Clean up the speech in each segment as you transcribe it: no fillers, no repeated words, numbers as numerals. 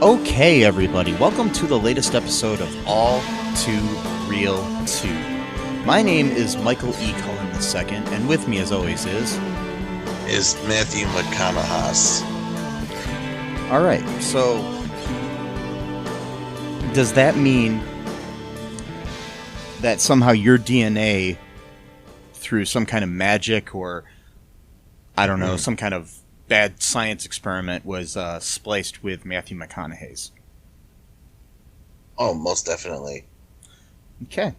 Okay, everybody, welcome to the latest episode of All Too Real 2. My name is Michael E. Cullen II, and with me, as always, is Matthew McConaughey. All right, so does that mean that somehow your DNA, through some kind of magic or, I don't know, some kind of bad science experiment, was spliced with Matthew McConaughey's? Oh, most definitely. Okay.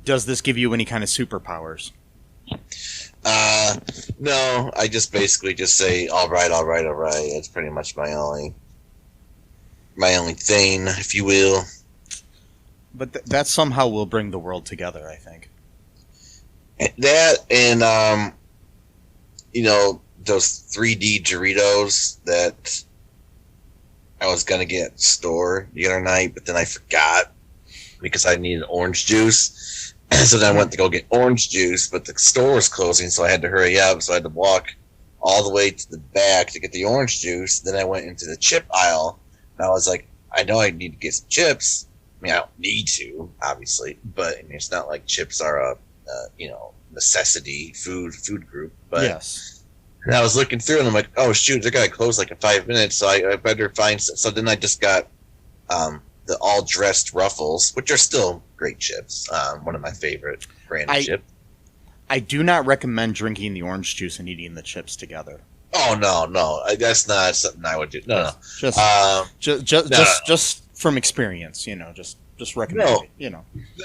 Does this give you any kind of superpowers? No, I just basically just say, all right. It's pretty much my only thing, if you will. But that somehow will bring the world together, I think. That and, those 3D Doritos that I was going to get at the store the other night, but then I forgot because I needed orange juice. So then I went to go get orange juice, but the store was closing, so I had to hurry up. So I had to walk all the way to the back to get the orange juice. Then I went into the chip aisle, and I was like, I know I need to get some chips. I mean, I don't need to, obviously, but I mean, it's not like chips are a, necessity food group. But yes. And I was looking through, and I'm like, oh, shoot, they're going to close like in 5 minutes, so I better find... So then I just got the all-dressed Ruffles, which are still great chips. One of my favorite brand of chips. I do not recommend drinking the orange juice and eating the chips together. Oh, no. That's not something I would do. No. Just from experience, just recommend it,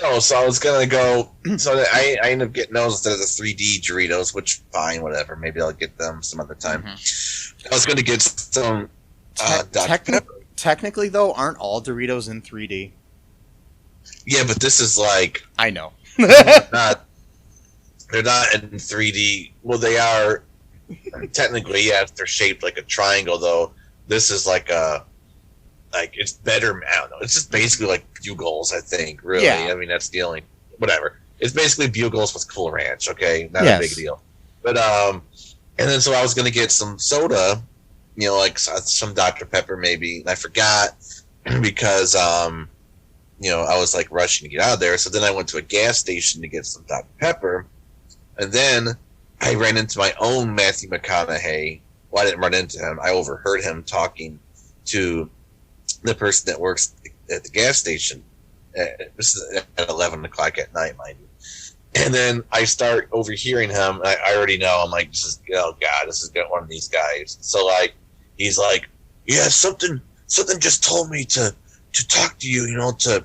No, so I was going to go... So I ended up getting those instead of the 3D Doritos, which, fine, whatever. Maybe I'll get them some other time. Mm-hmm. I was going to get some... Technically, though, aren't all Doritos in 3D? Yeah, but this is like... I know. they're not in 3D. Well, they are... Technically, yeah, they're shaped like a triangle, though. This is like a... it's better. I don't know. It's just basically like Bugles, I think. Really, yeah. I mean, that's the only whatever. It's basically Bugles with Cool Ranch. Okay, not a big deal. But and then so I was gonna get some soda, like some Dr. Pepper maybe. And I forgot because I was like rushing to get out of there. So then I went to a gas station to get some Dr. Pepper, and then I ran into my own Matthew McConaughey. Well, I didn't run into him. I overheard him talking to the person that works at the gas station. This is at 11 o'clock at night, mind you. And then I start overhearing him. And I already know. I'm like, this is one of these guys. So he's like, yeah, something just told me to talk to you, to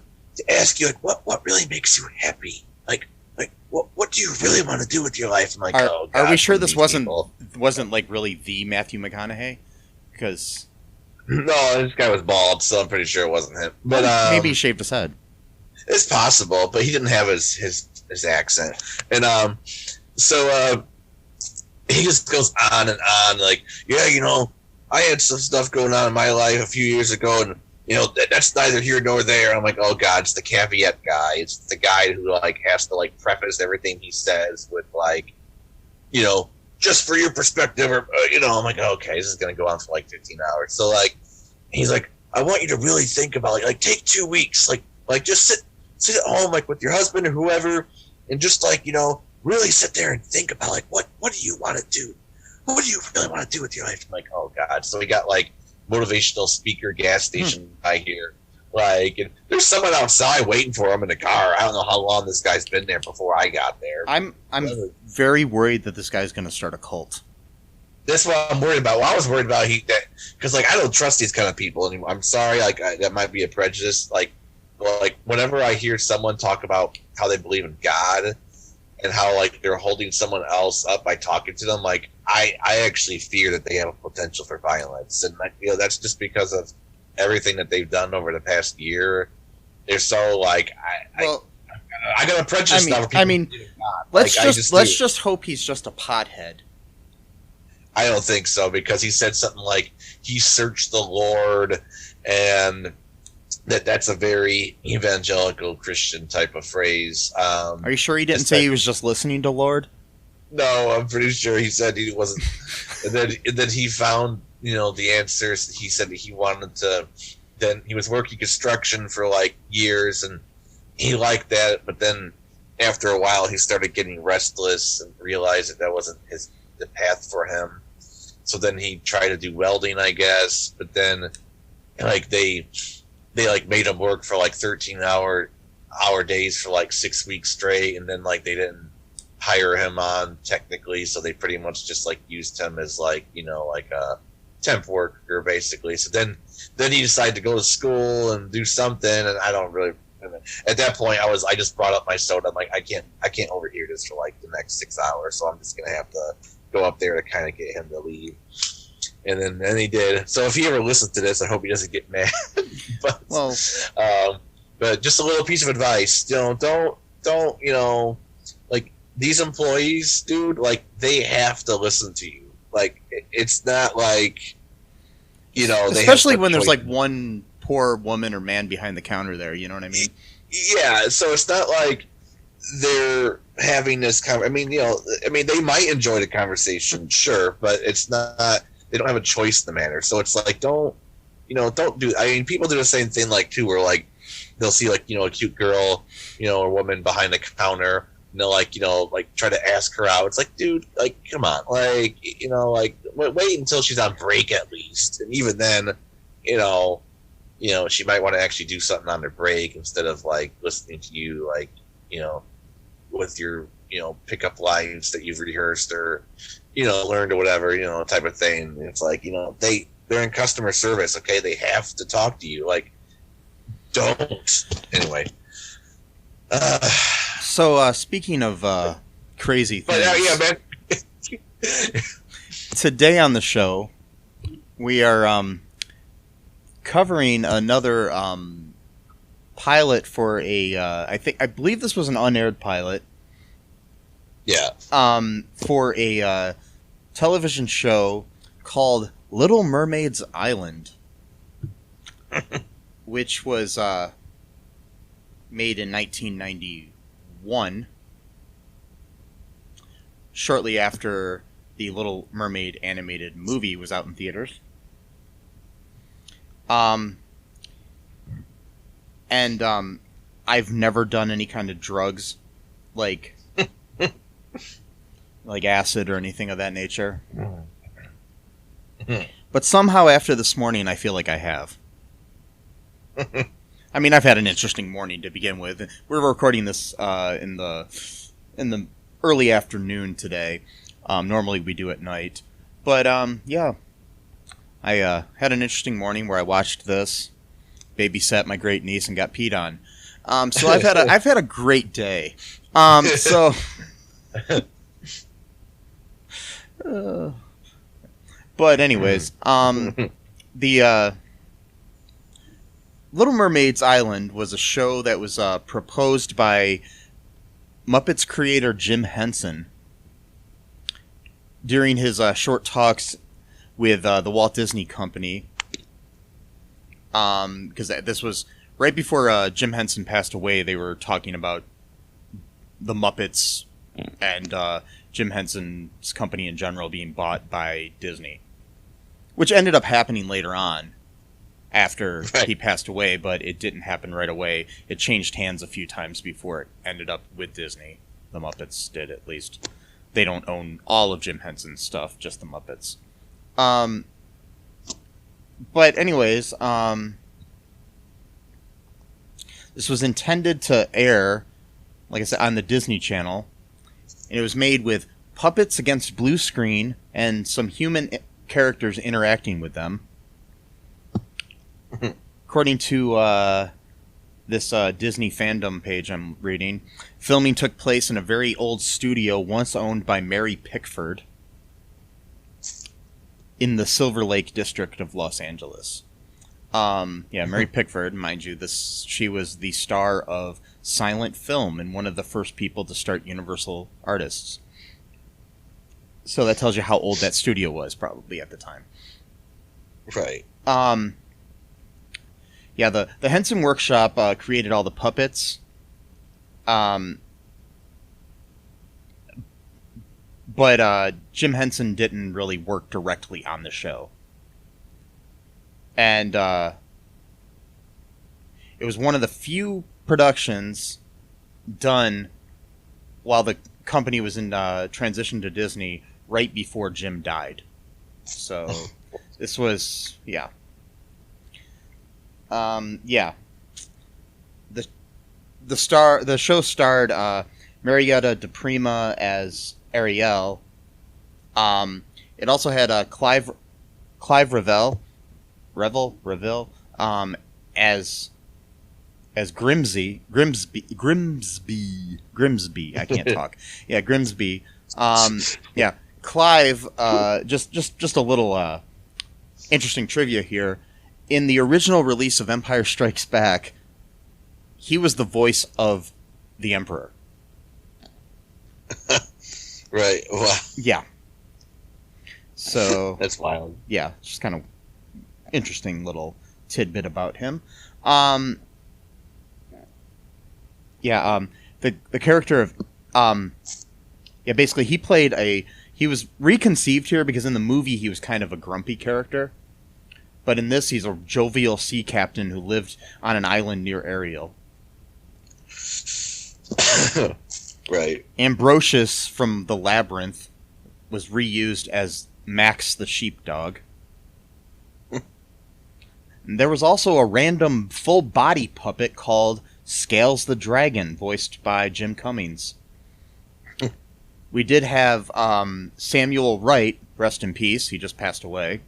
ask you what really makes you happy, like what do you really want to do with your life? I'm like, oh God, are we sure this wasn't like really the Matthew McConaughey? Because no, this guy was bald, so I'm pretty sure it wasn't him. But maybe he shaved his head. It's possible, but he didn't have his accent. And so he just goes on and on, like, yeah, I had some stuff going on in my life a few years ago, and that's neither here nor there. I'm like, oh God, it's the caveat guy. It's the guy who has to preface everything he says with just for your perspective, or I'm like, okay, this is gonna go on for 15 hours. So he's like, I want you to really think about take 2 weeks, just sit at home with your husband or whoever, and just really sit there and think about what do you want to do? What do you really want to do with your life? I'm like, oh God. So we got motivational speaker gas station guy here. And there's someone outside waiting for him in the car. I don't know how long this guy's been there before I got there. I'm very worried that this guy's going to start a cult. That's what I'm worried about. Well, I was worried about because I don't trust these kind of people anymore. I'm sorry, that might be a prejudice. Whenever I hear someone talk about how they believe in God and how they're holding someone else up by talking to them, I actually fear that they have a potential for violence, and that's just because of everything that they've done over the past year. They're so like I got a prejudice now. Let's just hope he's just a pothead. I don't think so, because he said something like he searched the Lord, and that's a very evangelical Christian type of phrase. Are you sure he didn't say he was just listening to Lord? No, I'm pretty sure he said he wasn't. and then he found, the answers. He said that he wanted to. Then he was working construction for like years, and he liked that. But then after a while, he started getting restless and realized that wasn't the path for him. So then he tried to do welding, I guess. But then, like they like made him work for like 13-hour days for like 6 weeks straight, and then like they didn't hire him on technically, so they pretty much just like used him as like like a temp worker basically. So then he decided to go to school and do something, and I don't really. At that point, I just brought up my soda. I'm like, I can't overhear this for like the next 6 hours, so I'm just gonna have to go up there to kind of get him to leave. And then he did. So if he ever listens to this, I hope he doesn't get mad. But just a little piece of advice, don't like these employees, dude. Like they have to listen to you. Like it's not like especially when there's like one poor woman or man behind the counter there. You know what I mean? Yeah. So it's not like they're having this they might enjoy the conversation, sure, but it's not. They don't have a choice in the matter. So it's like don't do. I mean, people do the same thing like too, where like they'll see like a cute girl, or woman behind the counter, and they'll like like try to ask her out. It's like, dude, like come on, like wait until she's on break at least, and even then, she might want to actually do something on her break instead of like listening to you, like with your pickup lines that you've rehearsed or learned or whatever, type of thing. It's like they're in customer service, okay? They have to talk to you. Like, don't. Anyway. So speaking of crazy things, but, yeah, man. Today on the show we are covering another pilot for I believe this was an unaired pilot. Yeah. For a television show called Little Mermaid's Island, which was made in 1991, shortly after the Little Mermaid animated movie was out in theaters. And I've never done any kind of drugs, like acid or anything of that nature. But somehow after this morning, I feel like I have. I mean, I've had an interesting morning to begin with. We're recording this in the early afternoon today. Normally we do at night. But yeah, I had an interesting morning where I watched this, babysat my great niece, and got peed on. So I've had a great day. So. But anyways, the Little Mermaid's Island was a show that was proposed by Muppets creator Jim Henson during his short talks with the Walt Disney Company. Because this was right before Jim Henson passed away. They were talking about the Muppets and Jim Henson's company in general being bought by Disney, which ended up happening later on after he passed away, but it didn't happen right away. It changed hands a few times before it ended up with Disney. The Muppets did, at least. They don't own all of Jim Henson's stuff, just the Muppets. But anyways, this was intended to air, like I said, on the Disney Channel. And it was made with puppets against blue screen and some human characters interacting with them. According to this Disney fandom page I'm reading, filming took place in a very old studio once owned by Mary Pickford in the Silver Lake district of Los Angeles. Mary Pickford, mind you, she was the star of silent film and one of the first people to start Universal Artists. So that tells you how old that studio was, probably at the time. Right. The Henson Workshop created all the puppets. But Jim Henson didn't really work directly on the show. And it was one of the few productions done while the company was in transition to Disney right before Jim died. So this was, The show starred Marietta DePrima as Ariel. It also had Clive Revill as Grimsby. I can't talk. Yeah, Grimsby. Clive. Just a little interesting trivia here. In the original release of Empire Strikes Back, he was the voice of the Emperor. Right. Wow. Yeah. So that's wild. Yeah, just kind of interesting little tidbit about him. The character of basically he was reconceived here because in the movie he was kind of a grumpy character, but in this he's a jovial sea captain who lived on an island near Ariel. Right. Ambrosius from the Labyrinth was reused as Max the sheepdog. There was also a random full-body puppet called Scales the Dragon, voiced by Jim Cummings. We did have Samuel Wright, rest in peace, he just passed away.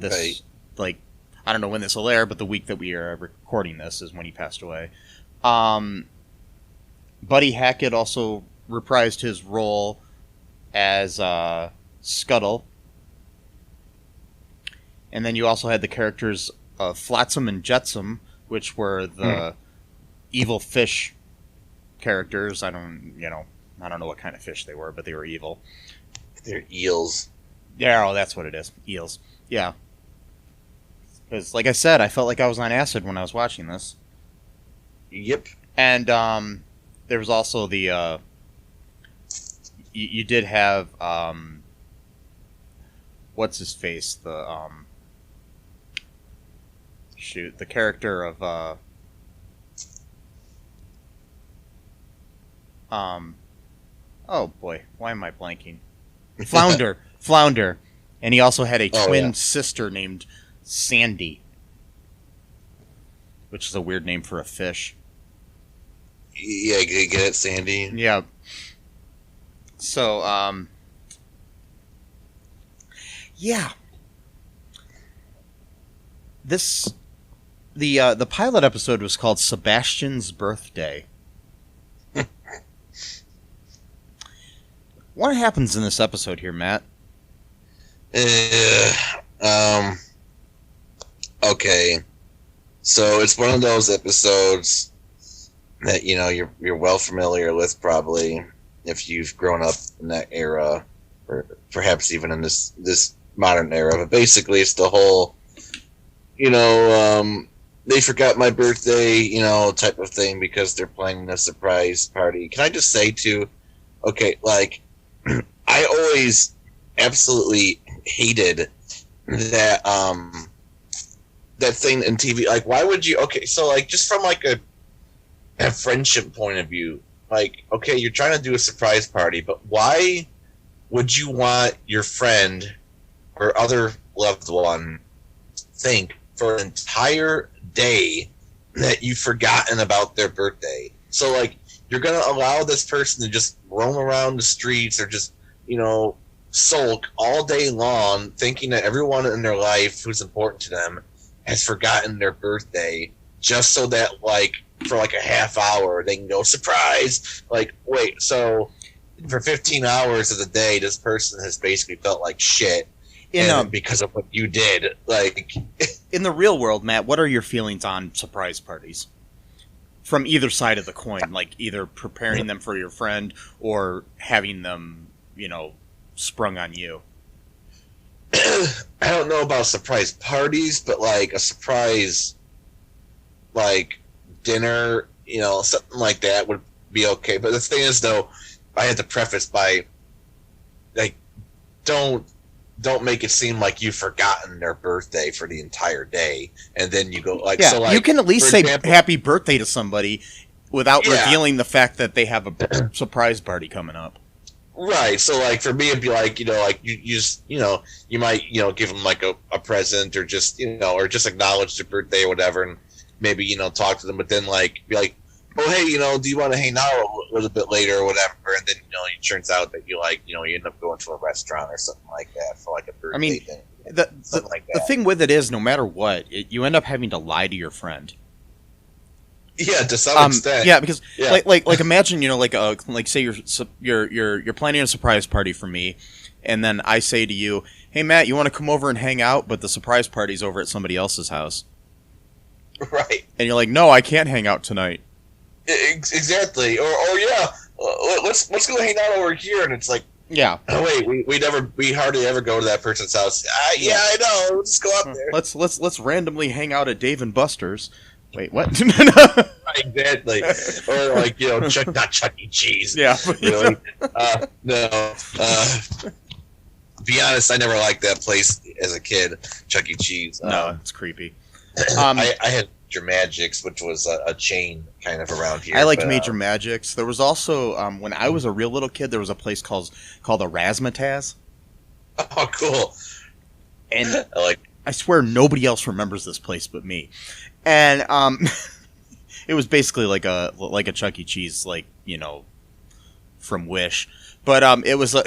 I don't know when this will air, but the week that we are recording this is when he passed away. Buddy Hackett also reprised his role as Scuttle. And then you also had the characters of Flotsam and Jetsam, which were the evil fish characters. I don't know what kind of fish they were, but they were evil. They're eels. Yeah, that's what it is. Eels. Yeah. Because, like I said, I felt like I was on acid when I was watching this. Yep. And there was also the... You did have... what's his face? The... the character of... oh boy, why am I blanking? Flounder. And he also had a twin sister named Sandy, which is a weird name for a fish. Yeah, get it, Sandy? Yeah. So, the pilot episode was called Sebastian's Birthday. What happens in this episode here, Matt? Okay. So it's one of those episodes that you're well familiar with, probably, if you've grown up in that era, or perhaps even in this modern era. But basically, it's the whole, they forgot my birthday, type of thing because they're planning a surprise party. Can I just say too? Okay, I always absolutely hated that that thing in TV. Why would you? Okay, so just from a friendship point of view, okay, you're trying to do a surprise party, but why would you want your friend or other loved one think for an entire day that you've forgotten about their birthday? So you're gonna allow this person to just roam around the streets or just sulk all day long, thinking that everyone in their life who's important to them has forgotten their birthday, just so that for a half hour they can go surprise. Wait, so for 15 hours of the day, this person has basically felt like shit, because of what you did. in the real world, Matt, what are your feelings on surprise parties? From either side of the coin, like either preparing them for your friend or having them, sprung on you. I don't know about surprise parties, but like a surprise, like dinner, something like that would be okay. But the thing is, though, I had to preface by, like, don't make it seem like you've forgotten their birthday for the entire day, and then you go like, yeah, so like, you can at least say example, happy birthday to somebody without revealing the fact that they have a surprise party coming up. Right. So like for me, it'd be like, like you just, you might, give them like a present or just, or just acknowledge their birthday or whatever, and maybe, talk to them, but then like be like, oh, hey, do you want to hang out a little bit later or whatever? And then, it turns out that you like, you end up going to a restaurant or something like that for like a birthday thing. The thing with it is, no matter what, you end up having to lie to your friend. Yeah, to some extent. Yeah, because like imagine, like say you're planning a surprise party for me, and then I say to you, hey Matt, you want to come over and hang out, but the surprise party's over at somebody else's house. Right. And you're like, no, I can't hang out tonight. Exactly. Or yeah, let's go hang out over here, and it's like, yeah. Oh wait, we hardly ever go to that person's house. Yeah, I know. Let's go up there. Let's randomly hang out at Dave and Buster's. Wait, what? Exactly. Or like, not Chuck E. Cheese. Yeah. Really? No. Be honest, I never liked that place as a kid, Chuck E. Cheese. No, it's creepy. I had Major Magics, which was a chain kind of around here. I liked Major Magics. There was also, when I was a real little kid, there was a place called the Razzmatazz. Oh, cool. And I swear nobody else remembers this place but me. And it was basically like a Chuck E. Cheese, from Wish, but it was like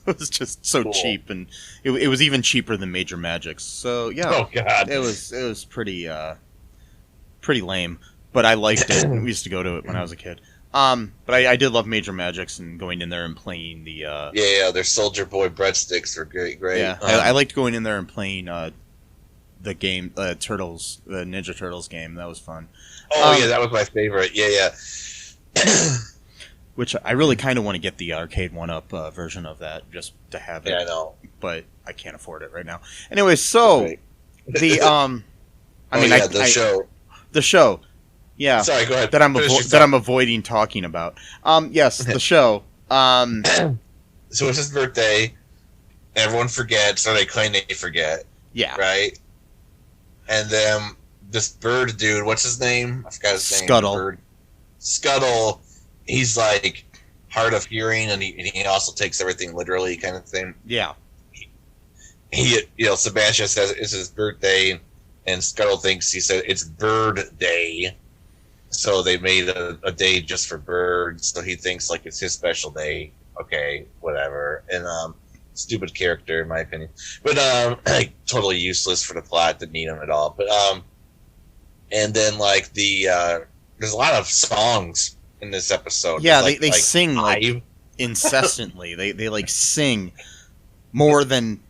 it was just so cool. Cheap, and it was even cheaper than Major Magics. So yeah, oh god, it was pretty lame, but I liked it. We used to go to it when I was a kid. But I did love Major Magics and going in there and playing the their Soldier Boy breadsticks were great. Yeah, I liked going in there and playing the game, Turtles, the Ninja Turtles game. That was fun. Oh yeah, that was my favorite. Yeah. Which I really kind of want to get the arcade 1-up version of that just to have it. Yeah, I know. But I can't afford it right now. Anyway, so the the show. Yeah. Sorry, go ahead. That I'm avoiding talking about. Yes, the show. So it's his birthday. Everyone forgets, or they claim they forget. Yeah. Right. And then this bird dude, what's his name? I forgot his name. Scuttle. He's like hard of hearing, and he also takes everything literally, kind of thing. Yeah. He Sebastian says it's his birthday, and Scuttle thinks he said it's Bird Day, so they made a day just for birds. So he thinks like it's his special day. Okay, whatever. And stupid character in my opinion, but like totally useless for the plot. Didn't need him at all. But and then like there's a lot of songs in this episode. Yeah, they sing like incessantly. they like sing more than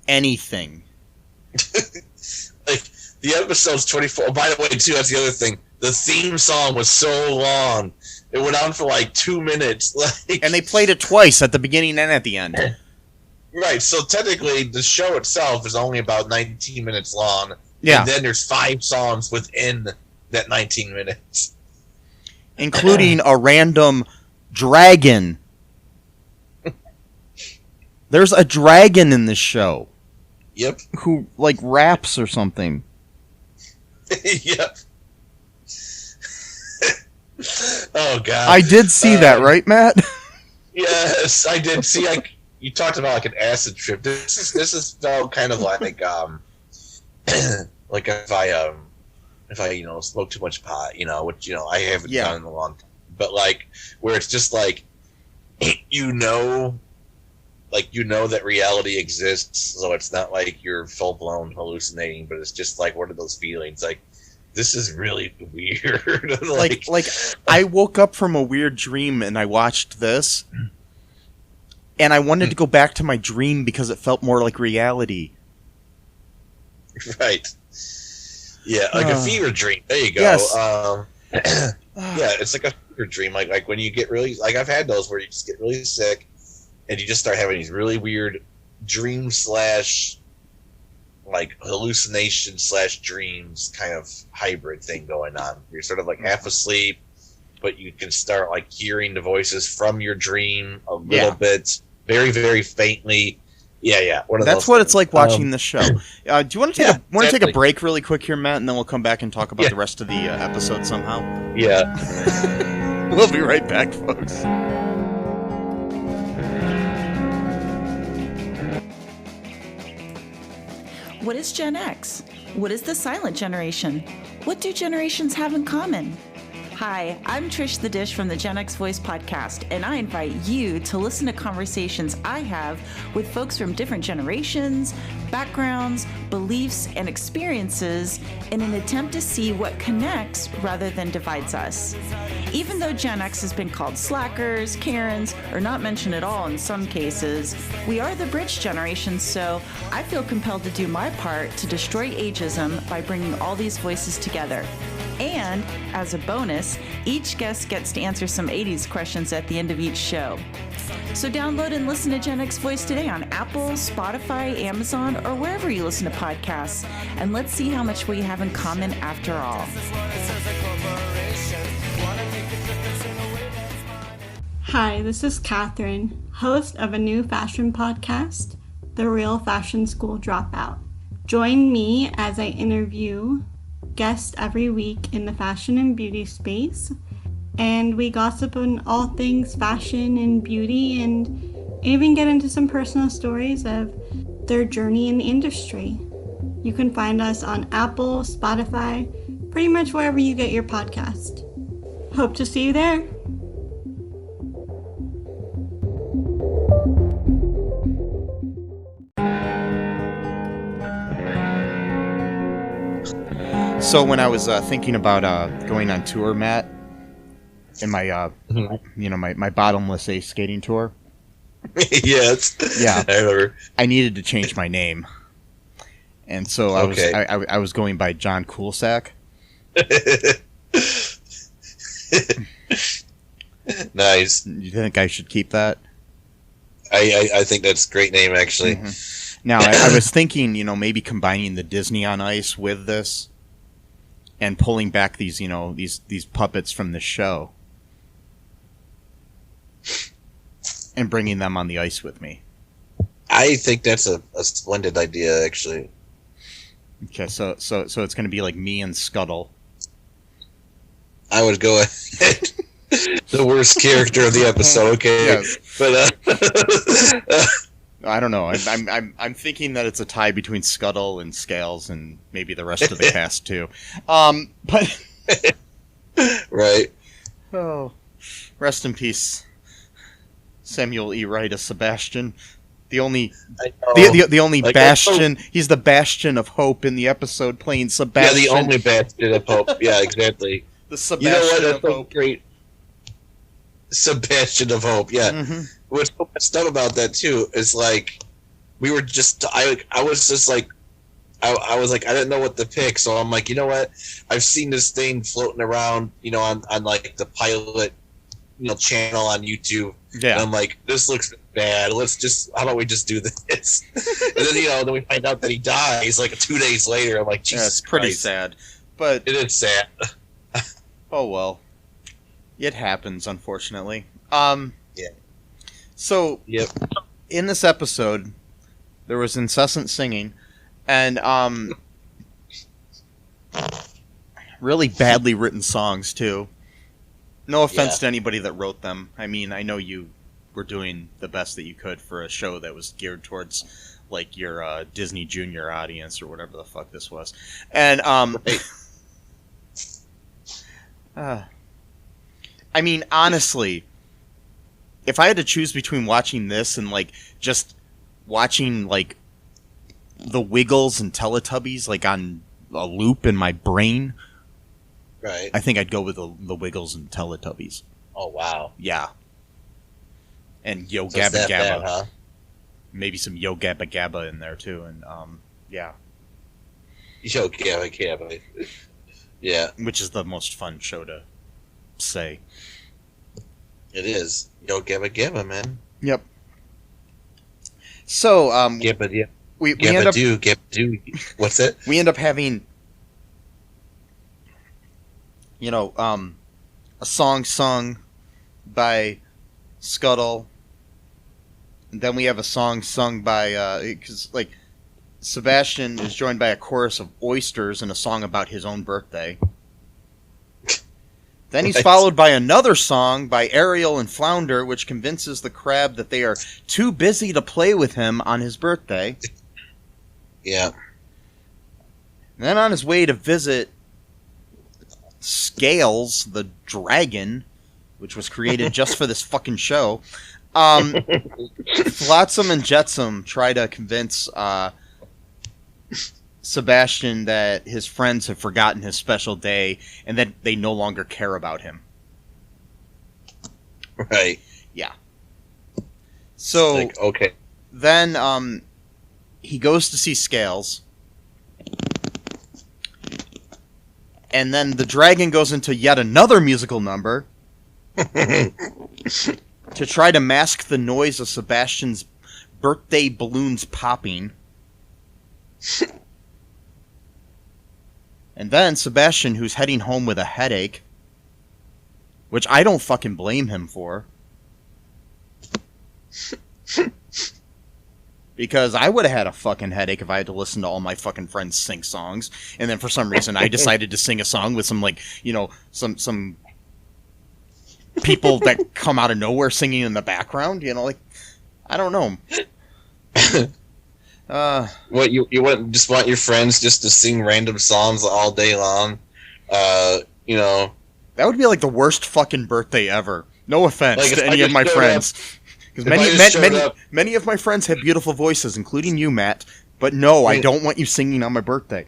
anything. Like the episode's 24. Oh, by the way, too, that's the other thing. The theme song was so long. It went on for like 2 minutes. And they played it twice, at the beginning and at the end. Right, so technically the show itself is only about 19 minutes long. Yeah. And then there's 5 songs within that 19 minutes. Including a random dragon. There's a dragon in this show. Yep. Who, like, raps or something. Yep. Oh god! I did see that, right, Matt? Yes, I did see. You talked about like an acid trip. This is felt kind of like like if I smoke too much pot, which I haven't done in a long time. But like where it's just like that reality exists, so it's not like you're full blown hallucinating, but it's just like one of those feelings like. This is really weird. like I woke up from a weird dream and I watched this, and I wanted to go back to my dream because it felt more like reality. Right. Yeah, like a fever dream. There you go. Yes. Yeah, it's like a fever dream. Like when you get really, like I've had those where you just get really sick and you just start having these really weird dreams / like hallucination / dreams kind of hybrid thing going on. You're sort of like half asleep, but you can start like hearing the voices from your dream a little bit, very, very faintly. Yeah. That's what it's like watching the show. Do you want to take a break really quick here, Matt, and then we'll come back and talk about the rest of the episode somehow? Yeah. We'll be right back, folks. What is Gen X? What is the silent generation? What do generations have in common? Hi, I'm Trish the Dish from the Gen X Voice podcast, and I invite you to listen to conversations I have with folks from different generations, backgrounds, beliefs, and experiences in an attempt to see what connects rather than divides us. Even though Gen X has been called slackers, Karens, or not mentioned at all in some cases, we are the bridge generation, so I feel compelled to do my part to destroy ageism by bringing all these voices together. And, as a bonus, each guest gets to answer some 80s questions at the end of each show. So download and listen to Gen X Voice today on Apple, Spotify, Amazon, or wherever you listen to podcasts. And let's see how much we have in common after all. Hi, this is Catherine, host of a new fashion podcast, The Real Fashion School Dropout. Join me as I interview guests every week in the fashion and beauty space, and we gossip on all things fashion and beauty and even get into some personal stories of their journey in the industry. You can find us on Apple, Spotify, pretty much wherever you get your podcast. Hope to see you there. So when I was thinking about going on tour, Matt, in my my bottomless ace skating tour. Yes. Yeah. I remember. I needed to change my name, and so I was going by John Coolsack. Nice. You think I should keep that? I think that's a great name, actually. Mm-hmm. Now I was thinking, maybe combining the Disney on Ice with this. And pulling back these, these puppets from the show, and bringing them on the ice with me. I think that's a splendid idea, actually. Okay, so it's going to be like me and Scuttle. I would go ahead. The worst character of the episode. Okay, yes. But I don't know. I'm thinking that it's a tie between Scuttle and Scales and maybe the rest of the cast too. But right. Oh, rest in peace, Samuel E. Wright as Sebastian. The only like bastion. He's the bastion of hope in the episode, playing Sebastian. Yeah, the only bastion of hope. Yeah, exactly. The Sebastian of hope. Great. Sebastian of hope. Yeah. Mm-hmm. What's so messed up about that too is like we were just I was just like I was like I didn't know what to pick, so I'm like, you know what, I've seen this thing floating around on like the pilot channel on YouTube, and I'm like, this looks bad, how about we just do this? And then then we find out that he dies like 2 days later. I'm like, Jesus, it's pretty Christ. sad, but it is sad. Oh well, it happens, unfortunately. Yeah. So, yep. In this episode, there was incessant singing, and really badly written songs too. No offense to anybody that wrote them. I mean, I know you were doing the best that you could for a show that was geared towards like your Disney Junior audience or whatever the fuck this was, and I mean, honestly, if I had to choose between watching this and like just watching like the Wiggles and Teletubbies like on a loop in my brain, right? I think I'd go with the Wiggles and Teletubbies. Oh wow, yeah. And Yo so Gabba Gabba, bad, huh? Maybe some Yo Gabba Gabba in there too, and yeah. Yo Gabba Gabba. Yeah, which is the most fun show to say. it is. Yo Gabba Gabba, man. Yep. So, Gabba Gabba. we end up Gabba do. What's it? we end up having, you know, a song sung by Scuttle, and then we have a song sung by because like Sebastian is joined by a chorus of oysters and a song about his own birthday. Then he's followed by another song by Ariel and Flounder, which convinces the crab that they are too busy to play with him on his birthday. Yeah. And then on his way to visit Scales, the dragon, which was created just for this fucking show, Flotsam and Jetsam try to convince Sebastian that his friends have forgotten his special day and that they no longer care about him. Right. Yeah. So Like, okay. then he goes to see Scales. And then the dragon goes into yet another musical number to try to mask the noise of Sebastian's birthday balloons popping. And then Sebastian, who's heading home with a headache, which I don't fucking blame him for. Because I would have had a fucking headache if I had to listen to all my fucking friends sing songs, and then for some reason I decided to sing a song with some, like, you know, some people that come out of nowhere singing in the background, you know, like, I don't know. What you just want your friends just to sing random songs all day long? You know, that would be like the worst fucking birthday ever. No offense like to any of my friends. Because many of my friends have beautiful voices, including you, Matt. But no, I don't want you singing on my birthday.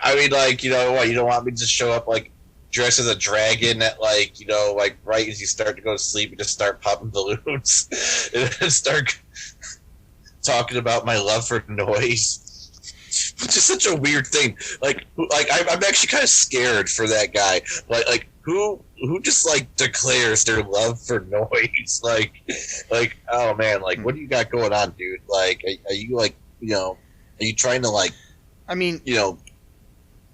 I mean, like, you know what? You don't want me to show up like dressed as a dragon at, like, you know, like right as you start to go to sleep, and just start popping balloons and then start talking about my love for noise, which is such a weird thing. Like I'm actually kind of scared for that guy. Like who just like declares their love for noise? Like, oh man, like, what do you got going on, dude? Like, are you like, you know, are you trying to, like, I mean, you know,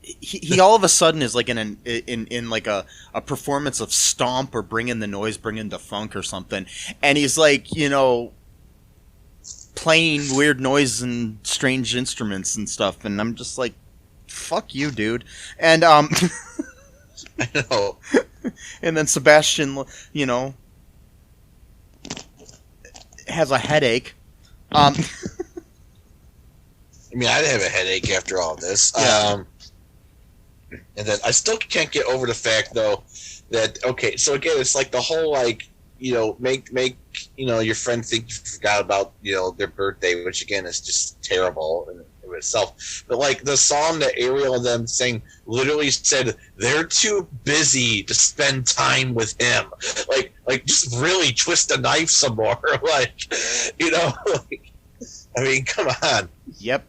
he all of a sudden is like in like a performance of Stomp or Bring in the Noise, Bring in the Funk or something, and he's like, you know, playing weird noise and strange instruments and stuff, and I'm just like, fuck you, dude. And I know. And then Sebastian, you know, has a headache. I mean, I'd have a headache after all this. Yeah. And then I still can't get over the fact, though, that, okay, so again, it's like the whole, like, you know, make you know, your friend think you forgot about, you know, their birthday, which again is just terrible in itself. But like the song that Ariel and them sang literally said they're too busy to spend time with him. Like just really twist the knife some more. Like, you know, like, I mean, come on. Yep.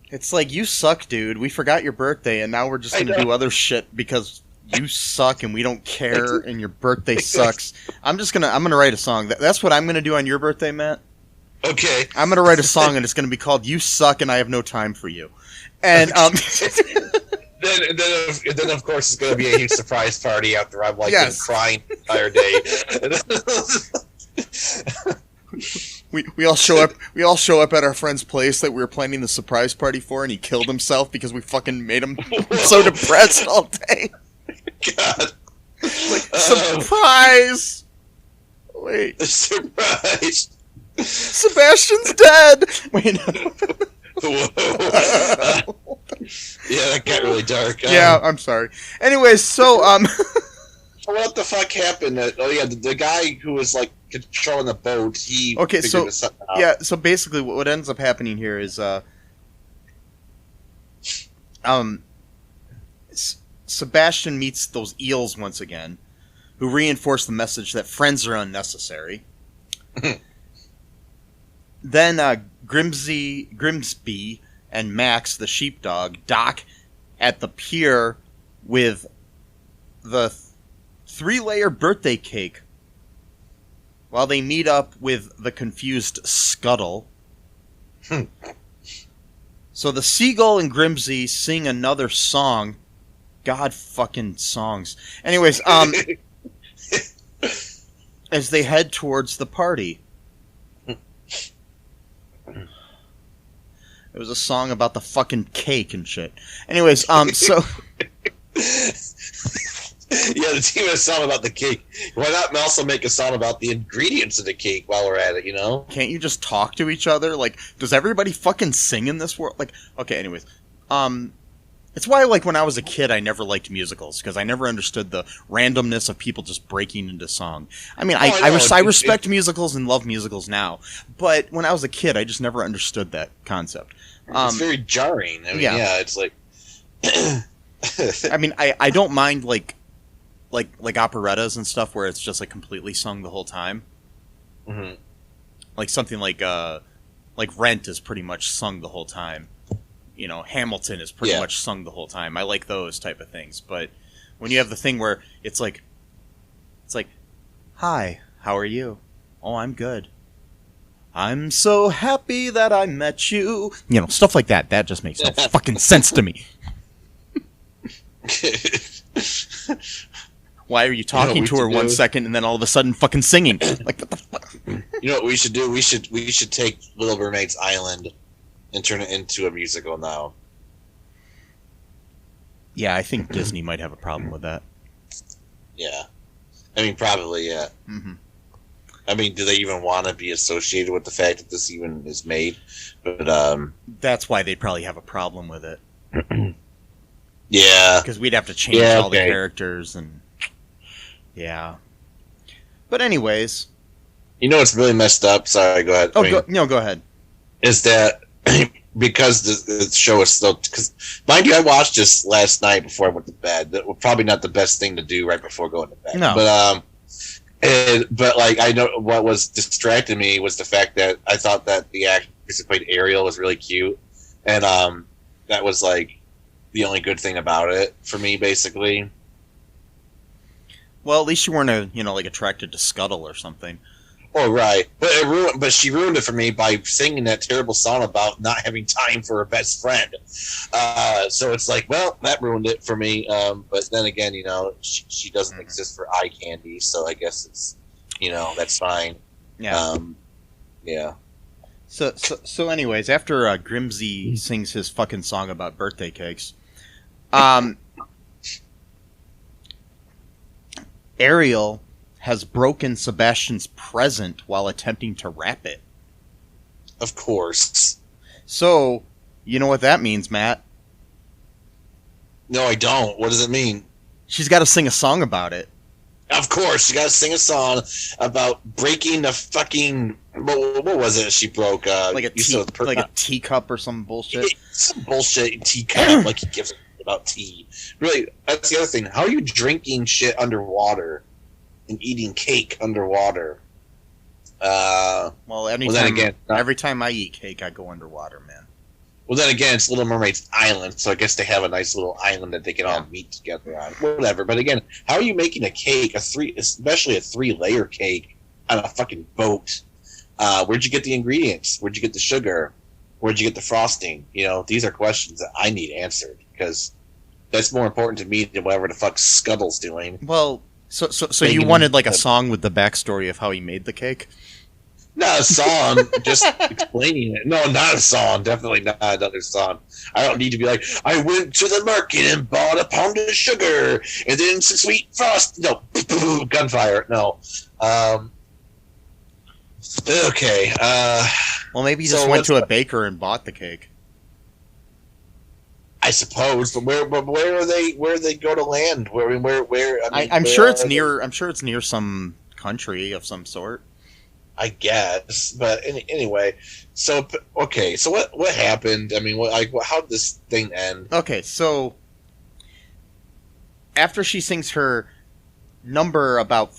It's like, you suck, dude. We forgot your birthday, and now we're just gonna do other shit because you suck and we don't care and your birthday sucks. I'm gonna write a song. That's what I'm gonna do on your birthday, Matt. Okay. I'm gonna write a song and it's gonna be called "You Suck and I Have No Time for You." And then of course it's gonna be a huge surprise party after I'm like been crying the entire day. We all show up. We all show up at our friend's place that we were planning the surprise party for, and he killed himself because we fucking made him so depressed all day. God. Like, surprise! Wait. Surprise! Sebastian's dead! Wait. Whoa. Yeah, that got really dark. Yeah, I'm sorry. Anyways, so, what the fuck happened? Oh, yeah, the guy who was, like, controlling the boat, he figured something out. Yeah, so basically what ends up happening here is, Sebastian meets those eels once again, who reinforce the message that friends are unnecessary. Then Grimsby and Max, the sheepdog, dock at the pier with the 3-layer birthday cake while they meet up with the confused Scuttle. So the Seagull and Grimsey sing another song. God fucking songs. Anyways, as they head towards the party. It was a song about the fucking cake and shit. Anyways, so... Yeah, the team had a song about the cake. Why not also make a song about the ingredients of the cake while we're at it, you know? Can't you just talk to each other? Like, does everybody fucking sing in this world? Like, okay, anyways. It's why, like, when I was a kid, I never liked musicals, because I never understood the randomness of people just breaking into song. I mean, I respect musicals and love musicals now, but when I was a kid, I just never understood that concept. It's very jarring. I mean, yeah it's like... I mean, I don't mind, like operettas and stuff where it's just like completely sung the whole time. Mm-hmm. Like something like Rent is pretty much sung the whole time. You know, Hamilton is pretty much sung the whole time. I like those type of things. But when you have the thing where it's like, hi, how are you? Oh, I'm good. I'm so happy that I met you. You know, stuff like that. That just makes no fucking sense to me. Why are you talking to her 1 second and then all of a sudden fucking singing? Like, what the fuck? You know what we should do? We should take Little Mermaid's Island and turn it into a musical now. Yeah, I think Disney might have a problem with that. Yeah. I mean, probably, yeah. Mm-hmm. I mean, do they even want to be associated with the fact that this even is made? But that's why they'd probably have a problem with it. Yeah. Because we'd have to change all the characters and... Yeah. But anyways... You know what's really messed up? Sorry, go ahead. Go ahead. Is that because the show is still... Because, mind you, I watched this last night before I went to bed. That was probably not the best thing to do right before going to bed. No. But like, I know what was distracting me was the fact that I thought that the actress who played Ariel was really cute. And that was like the only good thing about it for me, basically. Well, at least you weren't attracted to Scuttle or something. Oh, right. But she ruined it for me by singing that terrible song about not having time for her best friend. So it's like, well, that ruined it for me. But then again, she doesn't exist for eye candy, so I guess it's, that's fine. Yeah. Yeah. So anyways, after Grimsey sings his fucking song about birthday cakes, Ariel has broken Sebastian's present while attempting to wrap it. Of course. So, you know what that means, Matt? No, I don't. What does it mean? She's got to sing a song about it. Of course, she got to sing a song about breaking the fucking... What was it she broke? Like a teacup or some bullshit? Some bullshit teacup, like he gives about tea. Really, that's the other thing. How are you drinking shit underwater and eating cake underwater? Every time I eat cake, I go underwater, man. Well, then again, it's Little Mermaid's Island, so I guess they have a nice little island that they can all meet together on. Whatever. But again, how are you making a cake, especially a 3-layer cake, on a fucking boat? Where'd you get the ingredients? Where'd you get the sugar? Where'd you get the frosting? These are questions that I need answered, because that's more important to me than whatever the fuck Scuttle's doing. Well, so you wanted like a song with the backstory of how he made the cake? Not a song, just explaining it. No, not a song. Definitely not another song. I don't need to be like, I went to the market and bought a pound of sugar and then some sweet frost. No, gunfire. No. Okay. Well, maybe you just went to a baker and bought the cake. I suppose, but where are they? Where they go to land? Where? I'm sure it's near. I'm sure it's near some country of some sort. I guess, but anyway. So okay. So what happened? I mean, how did this thing end? Okay, so after she sings her number about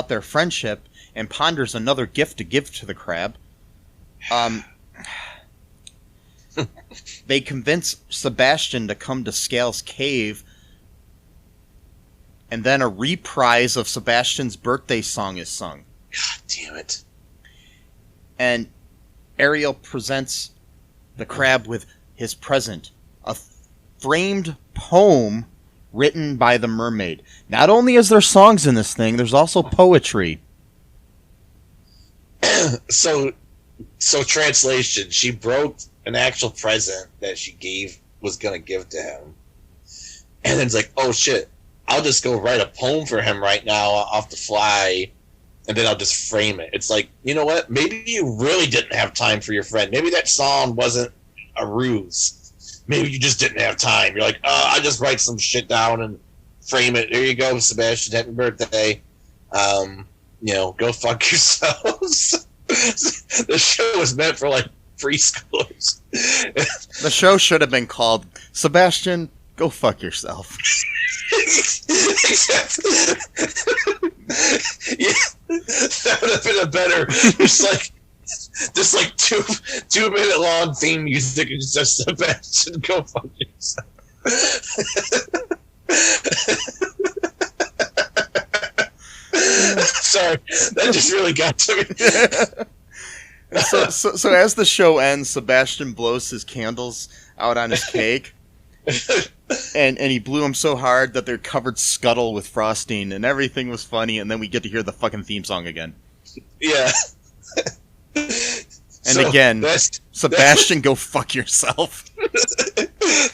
their friendship and ponders another gift to give to the crab, They convince Sebastian to come to Scale's cave, and then a reprise of Sebastian's birthday song is sung. God damn it. And Ariel presents the crab with his present, a framed poem written by the mermaid. Not only is there songs in this thing, there's also poetry. So translation, she broke an actual present that she was going to give to him. And then it's like, oh shit, I'll just go write a poem for him right now off the fly, and then I'll just frame it. It's like, you know what? Maybe you really didn't have time for your friend. Maybe that song wasn't a ruse. Maybe you just didn't have time. You're like, I just write some shit down and frame it. There you go, Sebastian. Happy birthday. Go fuck yourselves. The show was meant for like preschoolers. The show should have been called Sebastian, Go Fuck Yourself. Yeah, that would have been a better, just like 2 minute long theme music and just Sebastian, go fuck yourself. Sorry, that just really got to me. So as the show ends, Sebastian blows his candles out on his cake. And he blew them so hard that they're covered scuttle with frosting, and everything was funny, and then we get to hear the fucking theme song again. Yeah. And again, Sebastian, go fuck yourself.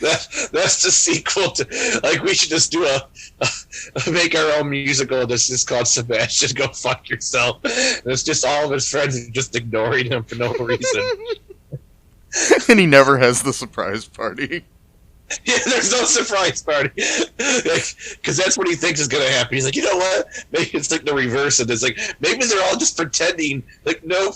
That's the sequel to, like, we should just do make our own musical. This is called Sebastian, Go Fuck Yourself. And it's just all of his friends just ignoring him for no reason. And he never has the surprise party. Yeah, there's no surprise party. Because that's what he thinks is going to happen. He's like, you know what? Maybe it's like the reverse of this. Like, maybe they're all just pretending. Like, no.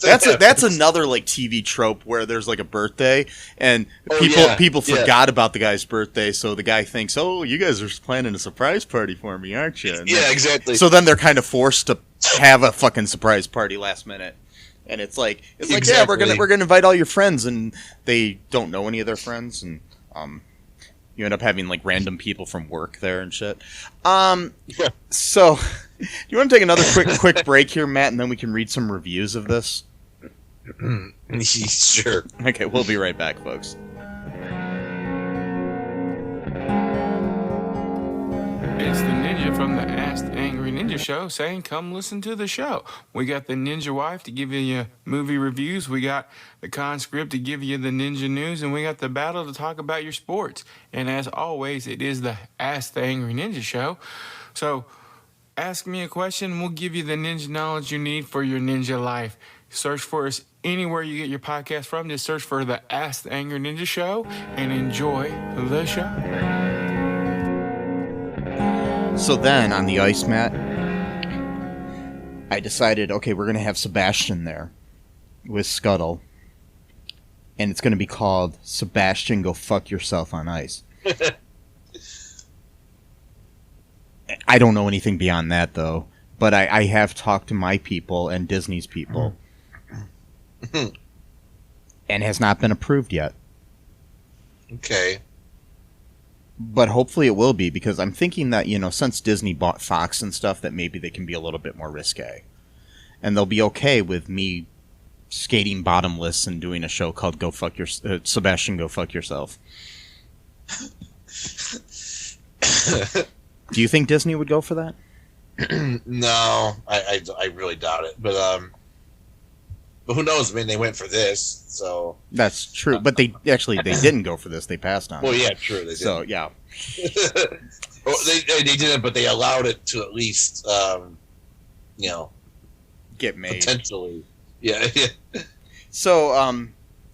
That's another like TV trope where there's like a birthday and people forgot about the guy's birthday, so the guy thinks, oh, you guys are planning a surprise party for me, aren't you? And yeah, exactly. So then they're kind of forced to have a fucking surprise party last minute. And it's like exactly. Yeah, we're gonna invite all your friends, and they don't know any of their friends, and you end up having like random people from work there and shit. So do you want to take another quick break here, Matt, and then we can read some reviews of this? Sure. Okay, we'll be right back, folks. It's the ninja from the Ask the Angry Ninja Show saying, come listen to the show. We got the Ninja Wife to give you your movie reviews. We got the Conscript to give you the ninja news. And we got the Battle to talk about your sports. And as always, it is the Ask the Angry Ninja Show. So ask me a question, and we'll give you the ninja knowledge you need for your ninja life. Search for us anywhere you get your podcast from. Just search for the Ask the Angry Ninja Show and enjoy the show. So then, on the ice mat, I decided, okay, we're going to have Sebastian there with Scuttle, and it's going to be called Sebastian, Go Fuck Yourself on Ice. I don't know anything beyond that, though, but I have talked to my people and Disney's people, and has not been approved yet. Okay. But hopefully it will be, because I'm thinking that, since Disney bought Fox and stuff, that maybe they can be a little bit more risque. And they'll be okay with me skating bottomless and doing a show called Sebastian, Go Fuck Yourself. Do you think Disney would go for that? No, I really doubt it. But who knows? I mean, they went for this, so that's true. But they didn't go for this. They passed on. Well, yeah, true. They did. So yeah, well, they didn't, but they allowed it to at least, get made potentially. Yeah. So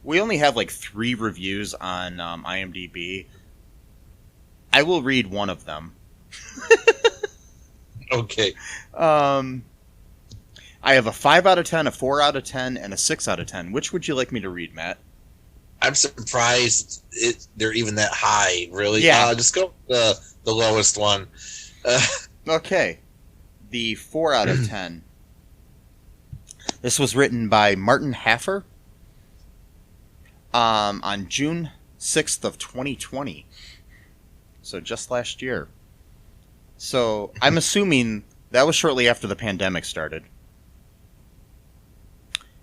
we only have like 3 reviews on IMDb. I will read one of them. Okay. I have a 5 out of 10, a 4 out of 10, and a 6 out of 10. Which would you like me to read, Matt? I'm surprised they're even that high. Really? Yeah. Just go with the lowest one. Okay. The 4 out of 10. This was written by Martin Haffer. on June 6th of 2020. So just last year. So I'm assuming that was shortly after the pandemic started.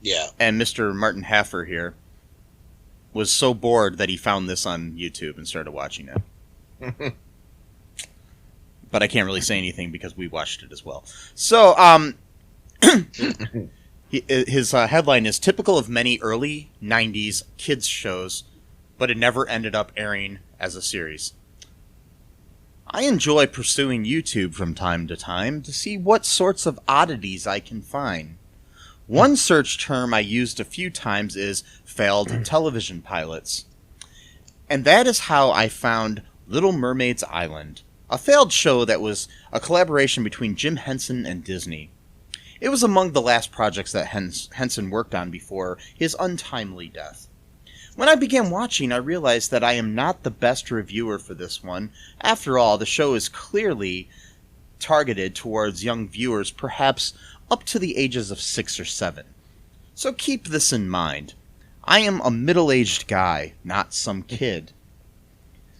Yeah. And Mr. Martin Haffer here was so bored that he found this on YouTube and started watching it. But I can't really say anything because we watched it as well. So, his headline is typical of many early 90s kids shows, but it never ended up airing as a series. I enjoy pursuing YouTube from time to time to see what sorts of oddities I can find. One search term I used a few times is failed television pilots. And that is how I found Little Mermaid's Island, a failed show that was a collaboration between Jim Henson and Disney. It was among the last projects that Henson worked on before his untimely death. When I began watching, I realized that I am not the best reviewer for this one. After all, the show is clearly targeted towards young viewers, perhaps up to the ages of 6 or 7. So keep this in mind. I am a middle-aged guy, not some kid.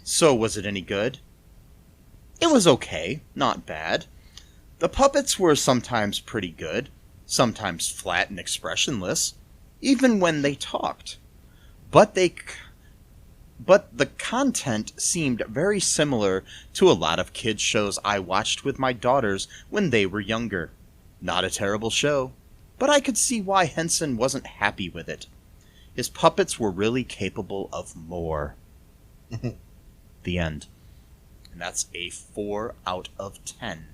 So was it any good? It was okay, not bad. The puppets were sometimes pretty good, sometimes flat and expressionless, even when they talked. But the content seemed very similar to a lot of kids' shows I watched with my daughters when they were younger. Not a terrible show, but I could see why Henson wasn't happy with it. His puppets were really capable of more. The end. And that's a 4 out of 10.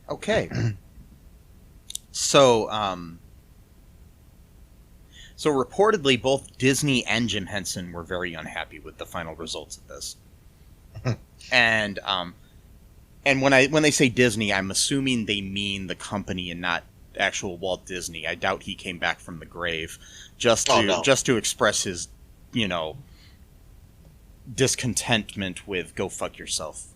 Okay. So reportedly both Disney and Jim Henson were very unhappy with the final results of this. And when they say Disney, I'm assuming they mean the company and not actual Walt Disney. I doubt he came back from the grave just to express his, discontentment with "Go fuck yourself."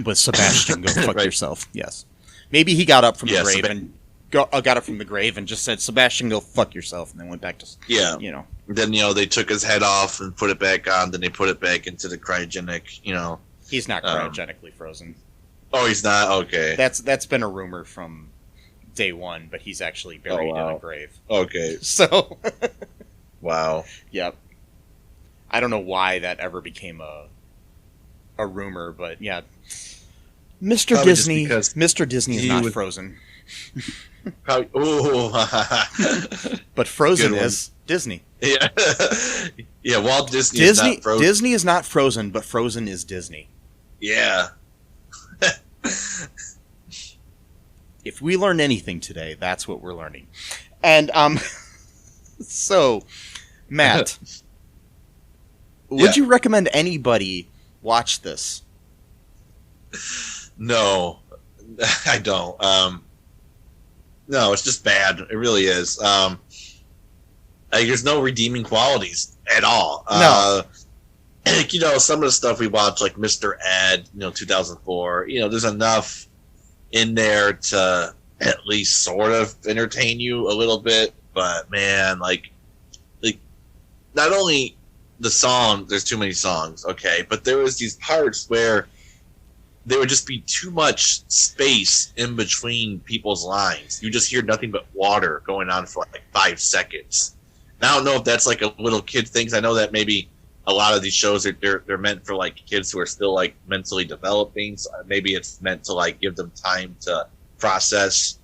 With Sebastian, "Go fuck right. yourself." Yes, maybe he got up from the grave and got up from the grave and just said, "Sebastian, go fuck yourself," and then went back to Then they took his head off and put it back on. Then they put it back into the cryogenic. He's not cryogenically frozen. Oh, he's not? Okay. That's been a rumor from day one, but he's actually buried in a grave. Okay. So. Wow. Yep. I don't know why that ever became a rumor, but yeah. Mr. Disney is not frozen. Probably, but Frozen is Disney. Yeah. Yeah, Walt Disney is not frozen. Disney is not frozen, but Frozen is Disney. Yeah. If we learn anything today, that's what we're learning. And so Matt, would you recommend anybody watch this? No, I don't. No, it's just bad. It really is. There's no redeeming qualities at all. No. Some of the stuff we watch, like Mr. Ed, 2004, there's enough in there to at least sort of entertain you a little bit. But man, like not only the song, there's too many songs, okay, but there was these parts where there would just be too much space in between people's lines. You just hear nothing but water going on for like 5 seconds. And I don't know if that's like a little kid thing. 'Cause I know that maybe a lot of these shows they're meant for like kids who are still like mentally developing. So maybe it's meant to like give them time to process,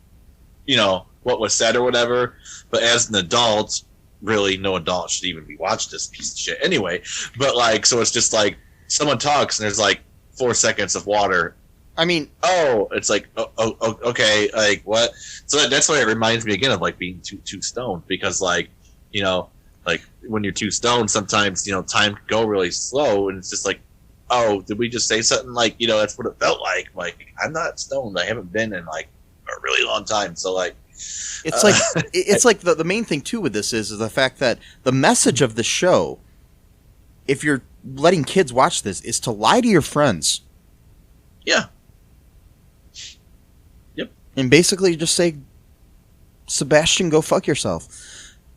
what was said or whatever. But as an adult, really no adult should even be watching this piece of shit anyway. But so it's just like someone talks and there's like 4 seconds of water. I mean, it's like, okay, like what? So that's why it reminds me again of like being too stoned, because like when you're too stoned, sometimes time can go really slow, and it's just like, oh, did we just say something? Like that's what it felt like. Like I'm not stoned. I haven't been in like a really long time. So like, it's like the main thing too with this is the fact that the message of the show, if you're letting kids watch this, is to lie to your friends. Yeah. Yep. And basically just say, Sebastian, go fuck yourself.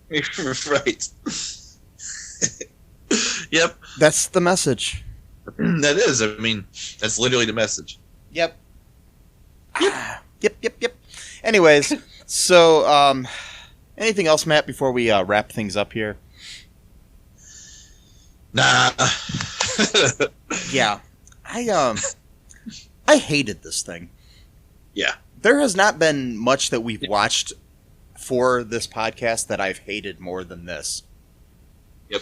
Right. Yep. That's the message. That is. I mean, that's literally the message. Yep. Yep. Anyways, so anything else, Matt, before we wrap things up here? Nah. Yeah. I hated this thing. Yeah. There has not been much that we've watched for this podcast that I've hated more than this. Yep.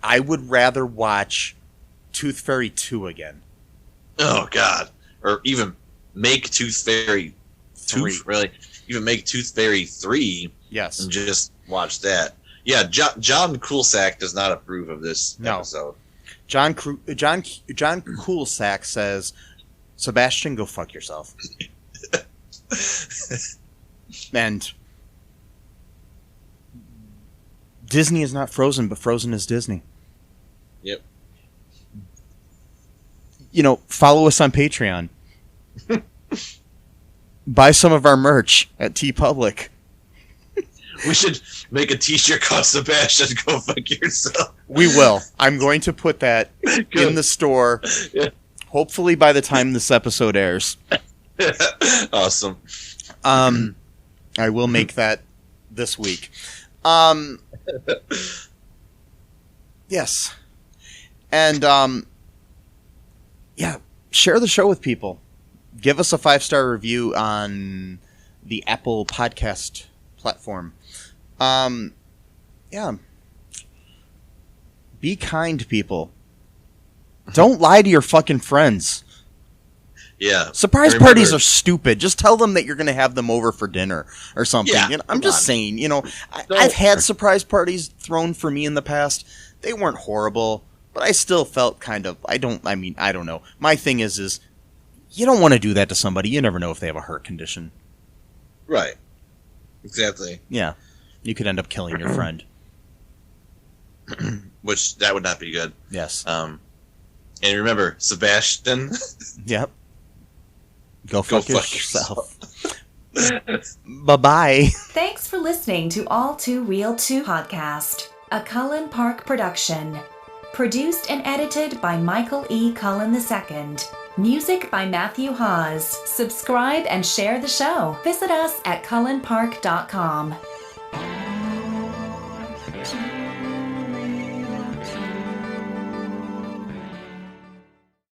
I would rather watch Tooth Fairy 2 again. Oh, God. Or even make Tooth Fairy 2, really. Even make Tooth Fairy 3. Yes. And just watch that. Yeah, John Coolsack does not approve of this episode. John Coolsack says, Sebastian, go fuck yourself. And Disney is not Frozen, but Frozen is Disney. Yep. Follow us on Patreon. Buy some of our merch at TeePublic. We should make a t-shirt called Sebastian, go fuck yourself. We will. I'm going to put that in the store, hopefully by the time this episode airs. Awesome. I will make that this week. Yes. And, share the show with people. Give us a 5-star review on the Apple Podcast platform. Be kind, people. Don't lie to your fucking friends. Yeah. Surprise parties are stupid. Just tell them that you're going to have them over for dinner or something. Yeah, I'm just saying, I've had surprise parties thrown for me in the past. They weren't horrible, but I still felt kind of, I don't know. My thing is you don't want to do that to somebody. You never know if they have a heart condition. Right. Exactly. Yeah. You could end up killing your friend. Which, that would not be good. Yes. And remember, Sebastian. Yep. Go fuck yourself. Bye-bye. Thanks for listening to All Too Real 2 podcast, a Cullen Park production. Produced and edited by Michael E. Cullen II. Music by Matthew Hawes. Subscribe and share the show. Visit us at cullenpark.com.